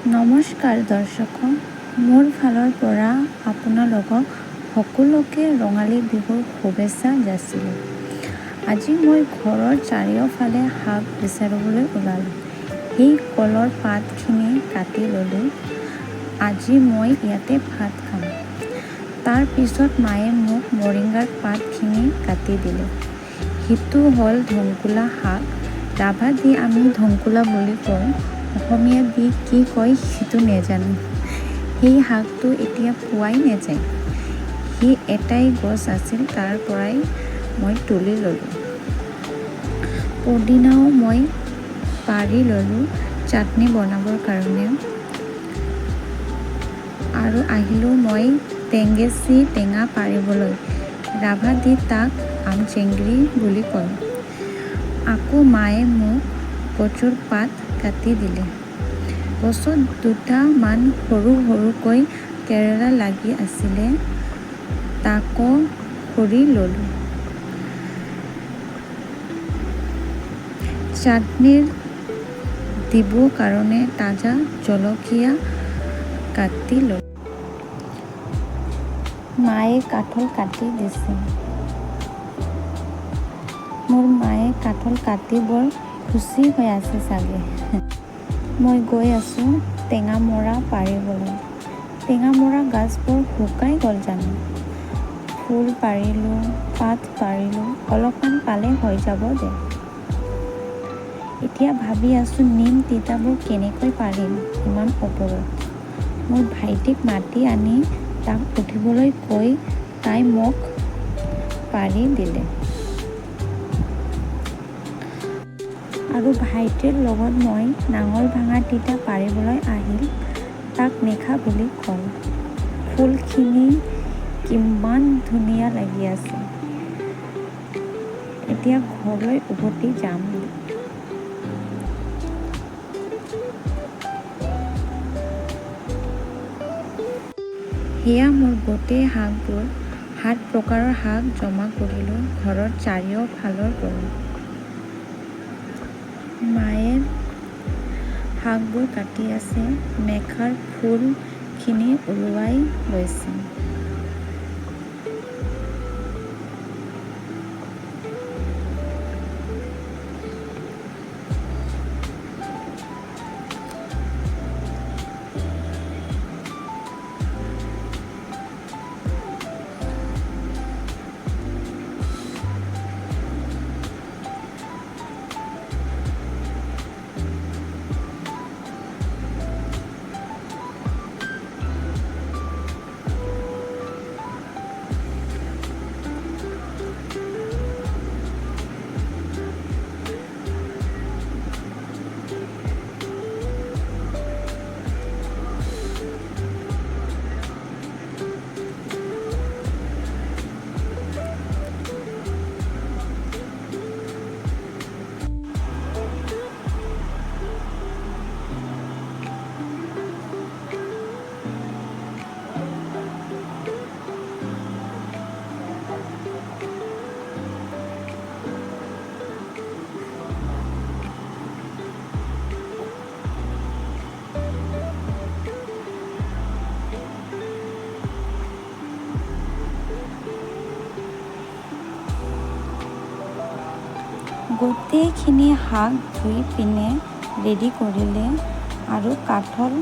নমস্কাৰ দৰ্শক, মোৰ ফালৰ পৰা আপোনালোকক সকলোকে ৰঙালী বিহুৰ শুভেচ্ছা যাচিলোঁ। আজি মই ঘৰৰ চাৰিওফালে শাক বিচাৰিবলৈ ওলালোঁ। সেই কলৰ পাতখিনি কাটি ল'লোঁ। আজি মই ইয়াতে ভাত খাম। তাৰ পিছত মায়ে মোক মৰিংগাৰ পাতখিনি কাটি দিলে। সিটো হ'ল ধংকুলা শাক। ৰাভা দি আমি ধংকুলা বুলি কওঁ। অসমীয়াত দি কি কয় সেইটো নাজানো। সেই শাকটো এতিয়া পোৱাই নাযায়। সি এটাই গছ আছিল, তাৰ পৰাই মই তুলি ল'লোঁ। পদিনাও মই পাৰি ল'লোঁ চাটনি বনাবৰ কাৰণে। আৰু আহিলোঁ মই টেঙেচি টেঙা পাৰিবলৈ। ৰাভা দি তাক আমচেংৰি বুলি কয়। আকৌ মায়ে মোক কচুৰ পাত কাটি দিলে। গছত দুটামান সৰু সৰুকৈ কেৰেলা লাগি আছিলে, তাকো খৰি ল'লোঁ। চাটনিত দিবৰ কাৰণে তাজা জলকীয়া কাটি ল'লোঁ। মায়ে কাঠল কাটি দিছে। মোৰ মায়ে কাঠল কাটি বৰ খুচি হৈ আছে চাগে। মই গৈ আছোঁ টেঙামৰা পাৰিবলৈ। টেঙামৰা গাছবোৰ শুকাই গ'ল জানো? ফুল পাৰিলোঁ, পাত পাৰিলোঁ, অলপমান পালে হৈ যাব দে। এতিয়া ভাবি আছোঁ নিম তিতাবোৰ কেনেকৈ পাৰিম ইমান ওপৰত। মোৰ ভাইটিক মাতি আনি তাক উঠিবলৈ কৈ তাই মোক পাৰি দিলে। আৰু ভাইটিৰ লগত মই নাঙল ভাঙা তিতা পাৰিবলৈ আহিল, তাক নিশা বুলি কওঁ। ফুলখিনি কিমান ধুনীয়া লাগি আছে। এতিয়া ঘৰলৈ উভতি যাম। সেয়া মোৰ গোটেই শাকবোৰ, 7 প্ৰকাৰৰ শাক জমা কৰিলোঁ ঘৰৰ চাৰিওফালৰ পৰা। মায়ে শাকবোৰ কাটি আছে, মেখাৰ ফুলখিনি ওলোৱাই লৈছে। গোটেইখিনি শাক ধুই পিনে ৰেডি কৰিলে আৰু কাঠল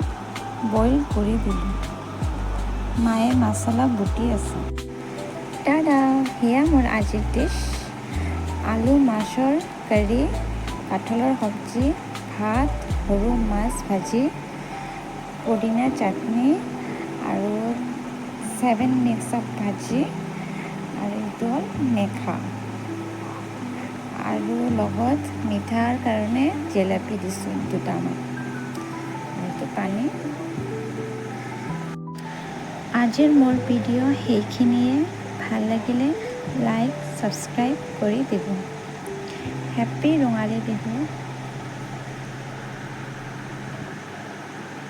বইল কৰি দিলোঁ। মায়ে মছলা বটি আছে। দাদা, সেয়া মোৰ আজিৰ ডিছ। আলু মাছৰ কাৰী, কাঠলৰ চব্জি, ভাত, সৰু মাছ ভাজি, পদিনা চাটনি আৰু 7 মিক্স ভাজি আৰু এইটো হ'ল মেখা। আৰু লগত মিঠাৰ কাৰণে জেলেপি দিছোঁ দুটামান। এইটো পানী। আজিৰ মোৰ ভিডিঅ' সেইখিনিয়ে। ভাল লাগিলে লাইক, ছাবস্ক্ৰাইব কৰি দিব। হেপ্পী ৰঙালী বিহু।